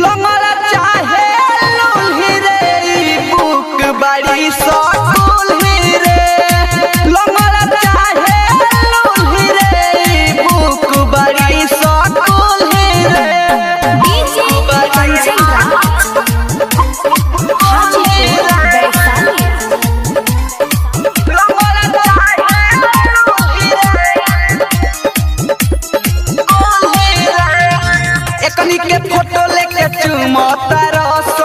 लंगड़ा चाहे लूल्ही रे बुक बड़ी सकुल्ही रे लंगड़ा चाहे लूल्ही रे बुक बड़ी सकुल्ही रे डीजे कंचन के फोटो लेके चुमता रस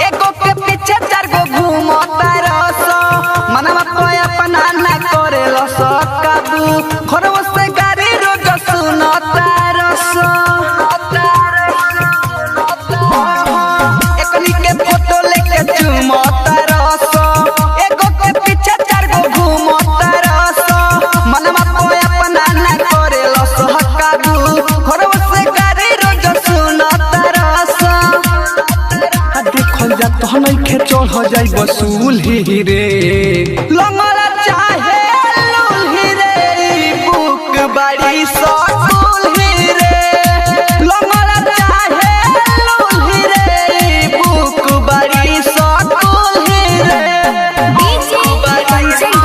एगो के पीछे चार गो घूमता रस मनवा कोई अपना ना करे लस काबू घरवा से गाड़ी रोज सुनता रस एकनी के फोटो लेके चुमता रस एगो के पीछे चार गो घूमता रस मनवा कोई अपना ना करे लस काबू घरवा से गाड़ी रोज नइखे चढ़ जाई बसूल्ही रे लंगड़ा चाहे लूल्ही रे बुक बड़ी सकुल्ही रे लंगड़ा चाहे लूल्ही रे बुक बड़ी सकुल्ही रे डीजे कंचन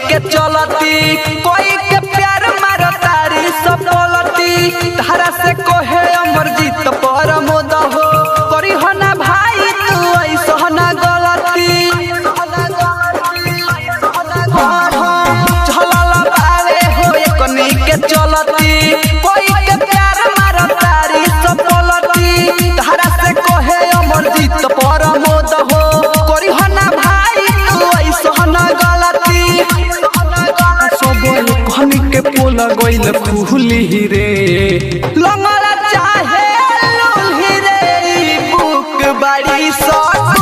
के चलती कोई के प्यार मारो तारी सब बोलती तारा से कोहे अमर जीत पर मोद हो करी हो ना भाई तू ऐसा ना गलती चलला बारे हो एकनी के चलती कोई के प्यार मारो तारी सब बोलती तारा से कोहे अमर जीत पर मोद हो करी हो ना भाई तू ऐसा ना गलती कहनी के पोल गइल फूली रे लंगड़ा चाहे लूल्ही रे बुक बड़ी सकुल्ही